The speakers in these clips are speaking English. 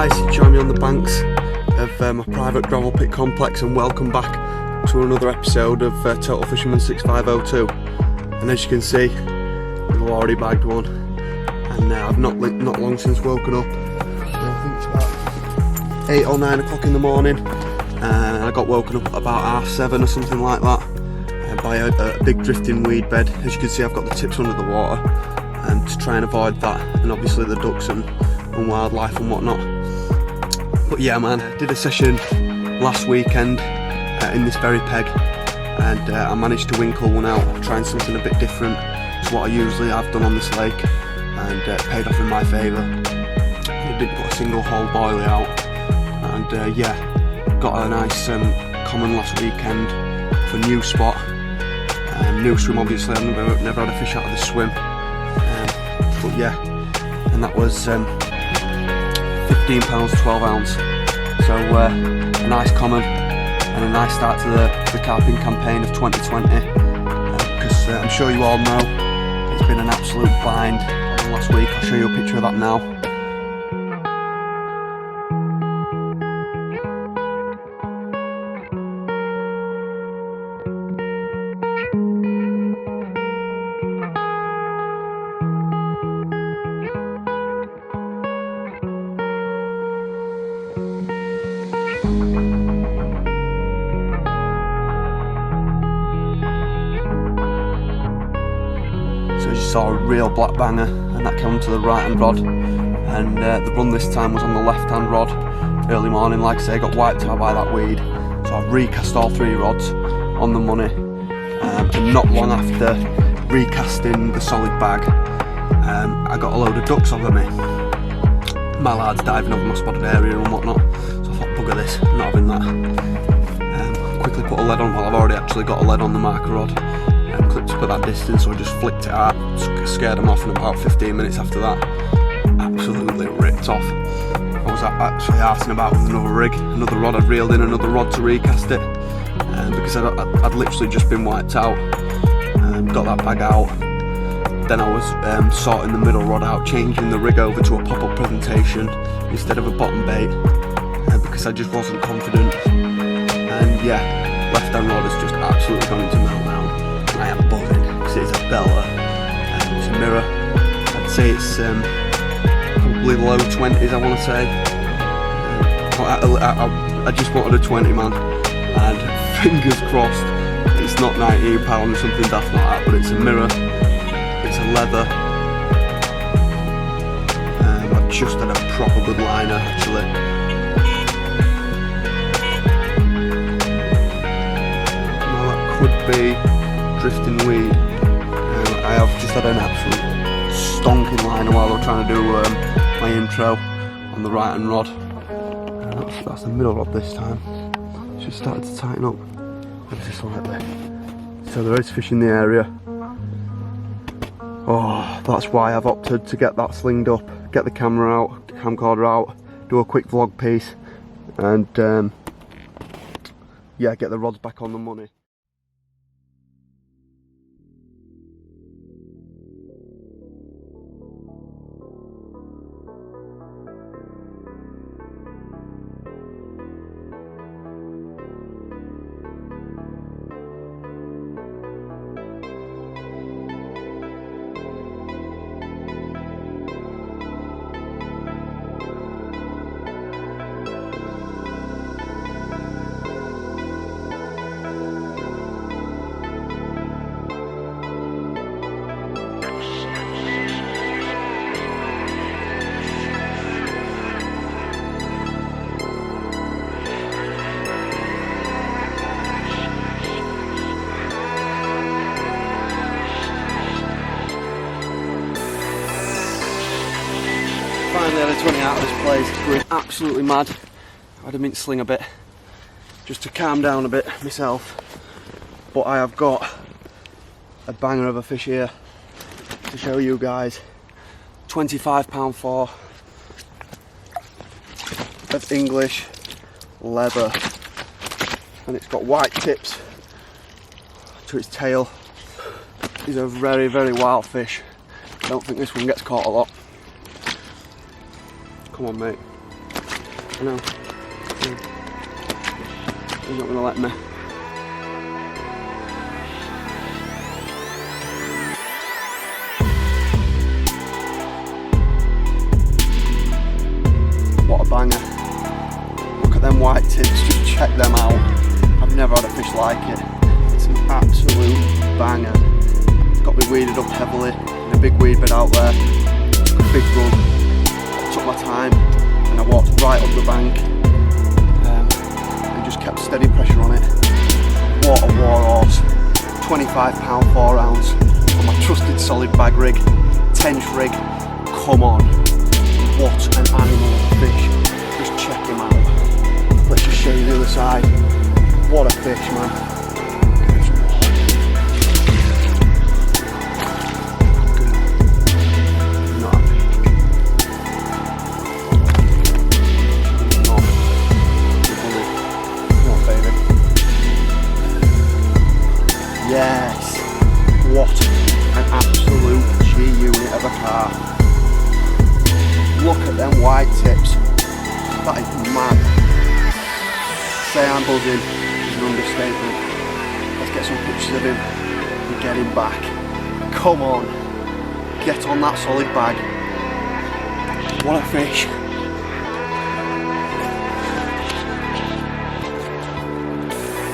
guys, join me on the banks of my private gravel pit complex and welcome back to another episode of Total Fisherman 6502. And as you can see, we've already bagged one, and I've not long since woken up. I think it's about 8 or 9 o'clock in the morning, and I got woken up at about 7:30 or something like that by a big drifting weed bed. As you can see, I've got the tips under the water to try and avoid that, and obviously the ducks and wildlife and whatnot. But yeah man, I did a session last weekend in this very peg, and I managed to winkle one out, trying something a bit different to what I usually have done on this lake, and it paid off in my favour. I didn't put a single whole boilie out, and yeah, got a nice common last weekend for new spot. New swim, obviously. I've never had a fish out of this swim, but yeah, and that was 15 pounds 12 ounce. So a nice common and a nice start to the carping campaign of 2020, because I'm sure you all know it's been an absolute bind last week. I'll show you a picture of that now. So as you saw, a real black banger, and that came to the right hand rod, and the run this time was on the left hand rod. Early morning, like I say, got wiped out by that weed, so I've recast all 3 rods on the money, and not long after recasting the solid bag, I got a load of ducks over me. My lad's diving over my spotted area and whatnot, so I thought, bugger this, I'm not having that. Quickly put a lead on. Well, I've already actually got a lead on the marker rod, and clipped up at that distance, so I just flicked it out, scared them off, and about 15 minutes after that, absolutely ripped off. I was actually arting about with another rig, another rod. I'd reeled in another rod to recast it, because I'd literally just been wiped out. Got that bag out, then I was sorting the middle rod out, changing the rig over to a pop-up presentation instead of a bottom bait, because I just wasn't confident. And yeah, left hand rod is just absolutely going to melt now. I am buzzing because it's a bella, it's a mirror. I'd say it's probably low 20s, I want to say. I just wanted a 20, man, and fingers crossed it's not 19 pounds or something daft like that, but it's a mirror, it's a leather. I've just had a proper good liner actually. Now that could be drifting weed. I have just had an absolute stonking liner while I was trying to do my intro on the right hand rod. That's the middle rod this time. It's just started to tighten up ever so slightly. So there is fish in the area. Oh, that's why I've opted to get that slinged up, get the camera out, camcorder out, do a quick vlog piece, and yeah, get the rods back on the money. Finally had a 20 out of this place, going absolutely mad. I had a mint sling a bit, just to calm down a bit myself. But I have got a banger of a fish here to show you guys. 25 pound 4 of English leather, and it's got white tips to its tail. He's a very, very wild fish. I don't think this one gets caught a lot. Come on, mate. I know. He's not going to let me. What a banger. Look at them white tips, just check them out. I've never had a fish like it. It's an absolute banger. Got me weeded up heavily in a big weed bed out there. Took a big run. Took my time and I walked right up the bank and just kept steady pressure on it. What a war horse. £25 4 ounce on my trusted solid bag rig, 10th rig. Come on. What an animal of a fish. Just check him out. Let's just show you the other side. What a fish, man. Yes, what an absolute G-unit of a carp. Look at them wide tips, that is mad. Say I'm buzzing is an understatement. Let's get some pictures of him and get him back. Come on, get on that solid bag. What a fish.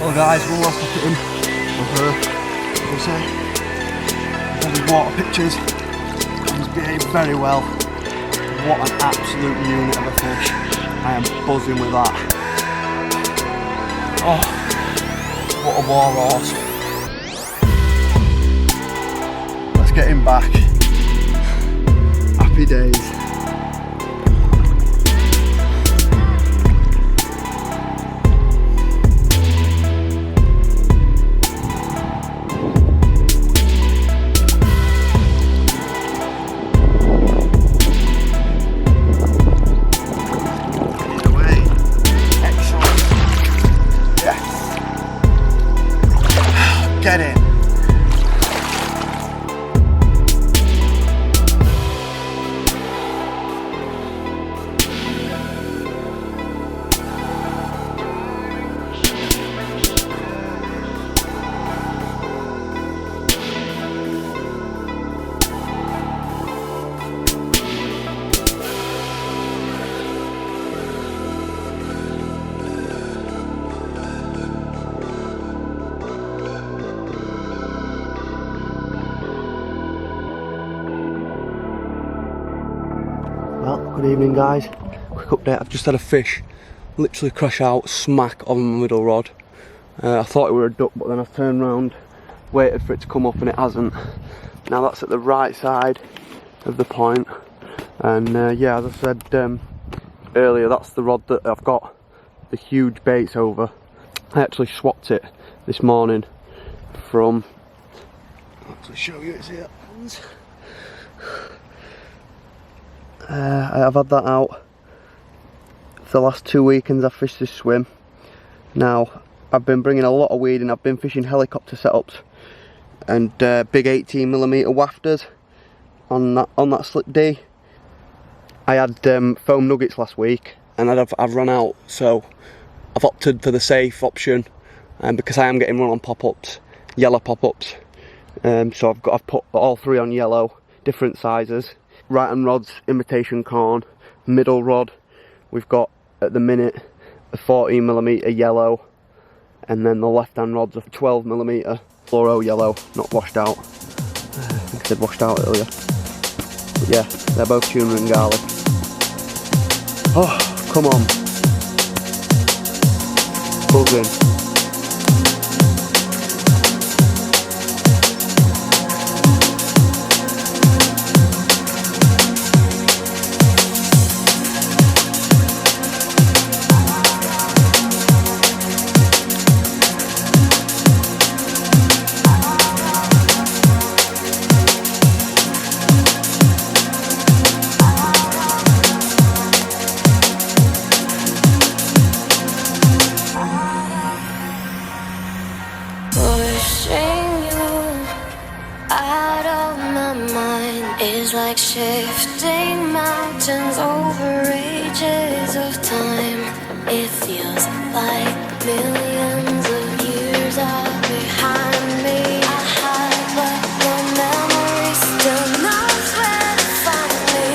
Well guys, one last look at him. These water pictures. He's behaved very well. What an absolute unit of a fish. I am buzzing with that. Oh, what a war horse. Let's get him back. Happy days. Get it. Well, good evening guys. Quick update, I've just had a fish literally crash out smack on my middle rod. I thought it were a duck, but then I've turned around, waited for it to come up and it hasn't. Now that's at the right side of the point. And yeah, as I said earlier, that's the rod that I've got the huge baits over. I actually swapped it this morning from, I'll actually show you, it's here. I've had that out for the last 2 weekends. I've fished this swim. Now I've been bringing a lot of weed and I've been fishing helicopter setups and big 18mm wafters on that slip D. I had foam nuggets last week and I've run out, so I've opted for the safe option, because I am getting run on pop-ups, yellow pop-ups. So I've put all 3 on yellow, different sizes. Right hand rod's imitation corn, middle rod we've got at the minute a 14mm yellow, and then the left hand rod's a 12mm fluoro yellow, not washed out. I think I said washed out earlier. But yeah, they're both tuna and garlic. Oh, come on. Buzzing. shifting mountains over ages of time. It feels like millions of years are behind me. I hide, but your memory still knows where to find me.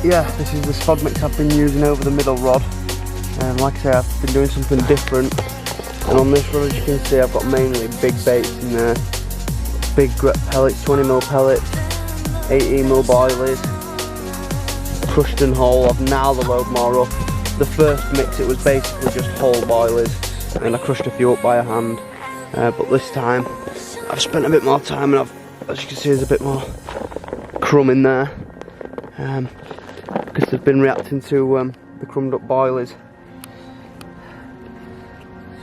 Yeah, this is the Spod mix I've been using over the middle rod. Like I say, I've been doing something different, and on this rod, as you can see, I've got mainly big baits in there. Big grit pellets, 20mm pellets, 18mm boilies, crushed and whole. I've now the load more up. The first mix, it was basically just whole boilies, and I crushed a few up by hand. But this time, I've spent a bit more time, and as you can see, there's a bit more crumb in there. Because they've been reacting to the crumbed up boilies.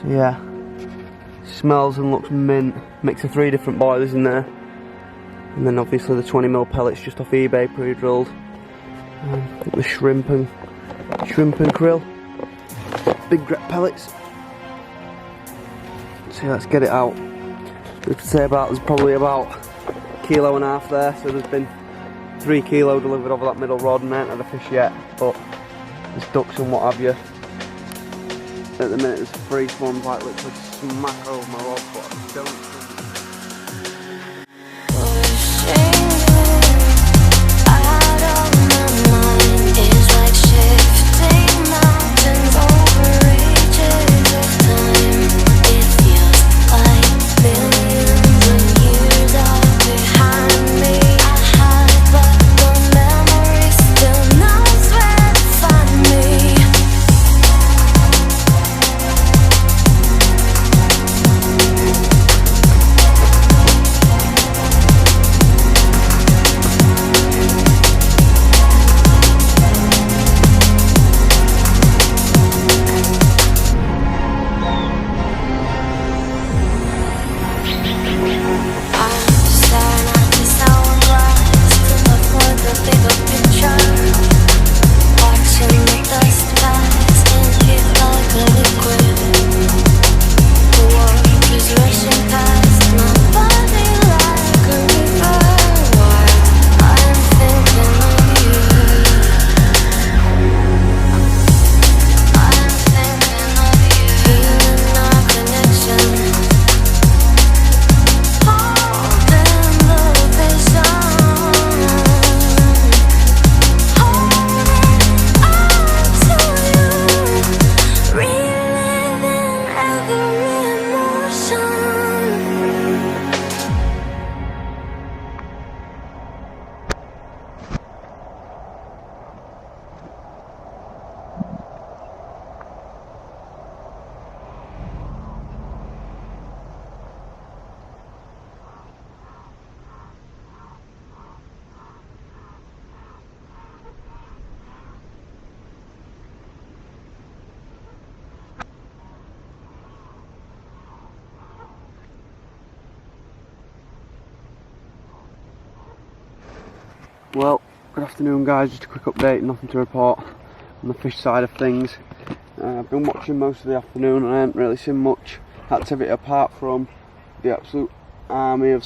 So yeah, smells and looks mint. Mix of 3 different boilies in there, and then obviously the 20mm pellets just off eBay, pre-drilled. The shrimp and krill, big grit pellets. So let's get it out. We could say there's probably about 1.5 kilos there. So there's been 3 kilos delivered over that middle rod, and I ain't had a fish yet, but there's ducks and what have you. At the minute there's 3 swans like literally smack over my rod, but I don't think. Well, good afternoon guys, just a quick update, nothing to report on the fish side of things. I've been watching most of the afternoon and I haven't really seen much activity apart from the absolute army of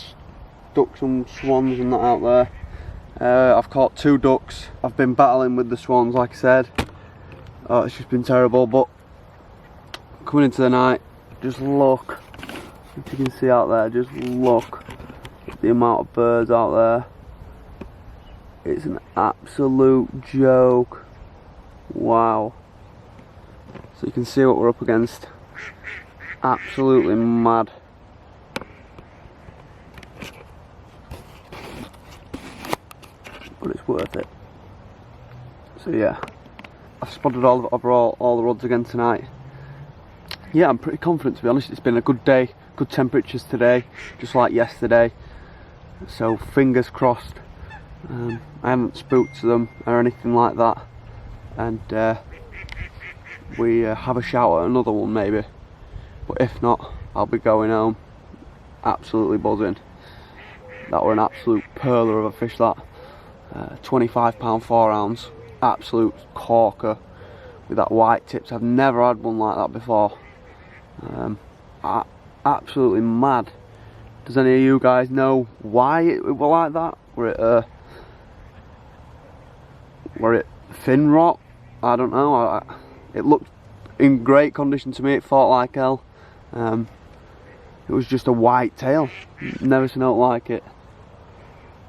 ducks and swans and that out there. I've caught 2 ducks, I've been battling with the swans like I said. It's just been terrible, but coming into the night, just look, if you can see out there, just look at the amount of birds out there. It's an absolute joke. Wow. So you can see what we're up against. Absolutely mad. But it's worth it. So yeah, I've spotted all the rods again tonight. Yeah, I'm pretty confident to be honest. It's been a good day, good temperatures today, just like yesterday. So fingers crossed. I haven't spooked them or anything like that, and we have a shout at another one maybe, but if not, I'll be going home absolutely buzzing. That were an absolute perler of a fish, that 25 £, 4 ounce, absolute corker with that white tips. I've never had one like that before. Absolutely mad. Does any of you guys know why it was like that? Were it fin rot? I don't know. It looked in great condition to me. It fought like hell. It was just a white tail. Never seen out like it.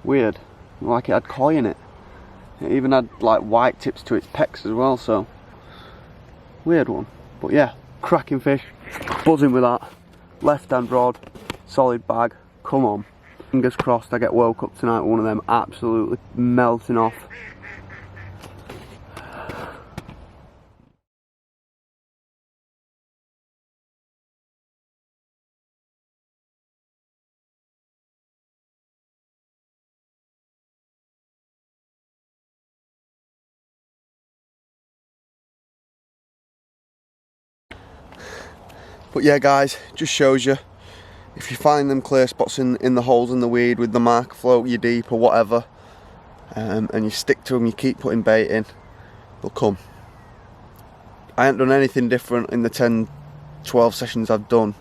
Weird. Like it had koi in it. It even had like white tips to its pecks as well. So weird one. But yeah, cracking fish. Buzzing with that. Left hand rod. Solid bag. Come on. Fingers crossed I get woke up tonight with one of them absolutely melting off. But yeah guys, just shows you, if you find them clear spots in the holes in the weed with the mark float, you deep or whatever, and you stick to them, you keep putting bait in, they'll come. I ain't done anything different in the 10-12 sessions I've done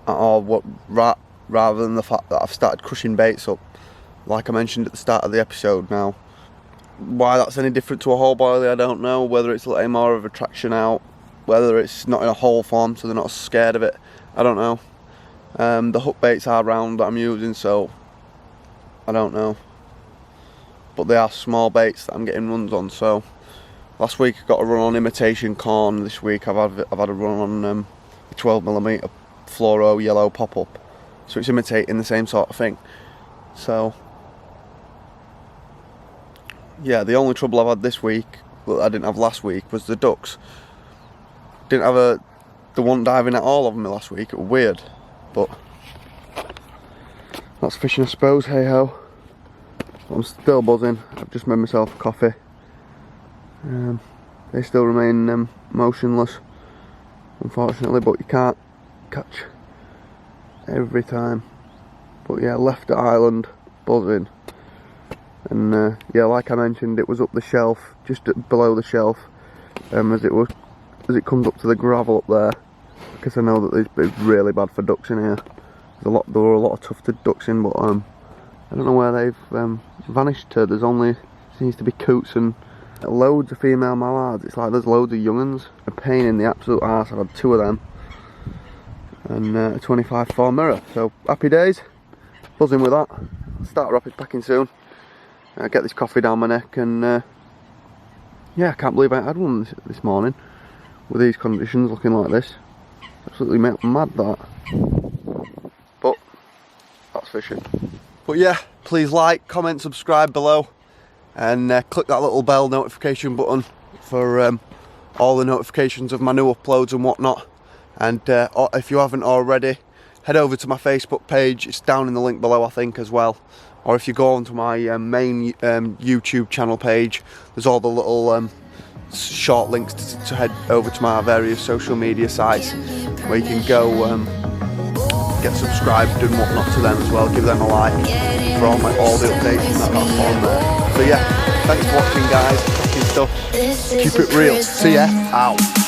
at all, rather than the fact that I've started crushing baits up, like I mentioned at the start of the episode. Now, why that's any different to a whole boilie I don't know, whether it's letting more of a traction out, whether it's not in a whole form so they're not scared of it, I don't know. The hook baits are round that I'm using, so I don't know, but they are small baits that I'm getting runs on. So last week I got a run on imitation corn. This week I've had a run on a 12mm fluoro yellow pop-up, so it's imitating the same sort of thing. So yeah, the only trouble I've had this week that I didn't have last week was the ducks. Didn't have the one diving at all of me last week. It was weird, but that's fishing I suppose, hey ho. I'm still buzzing. I've just made myself a coffee. They still remain motionless, unfortunately, but you can't catch every time. But yeah, left at island, buzzing. And yeah, like I mentioned, it was up the shelf, just below the shelf, as it comes up to the gravel up there, because I know that it's really bad for ducks in here. There were a lot of tufted ducks in, but I don't know where they've vanished to. There's only seems to be coots and loads of female mallards. It's like there's loads of young uns. A pain in the absolute arse. I've had 2 of them and a 25-4 mirror. So happy days, buzzing with that. Start rapid packing soon. Get this coffee down my neck, and yeah, I can't believe I had one this morning with these conditions looking like this. Absolutely mad that. But that's fishing. But yeah, please like, comment, subscribe below, and click that little bell notification button for all the notifications of my new uploads and whatnot. And if you haven't already, head over to my Facebook page. It's down in the link below I think as well. Or if you go onto my main YouTube channel page, there's all the little short links to head over to my various social media sites where you can go get subscribed and whatnot to them as well. Give them a like for all the updates and that's on there. So yeah, thanks for watching guys, cracking stuff, keep it real, see ya, out.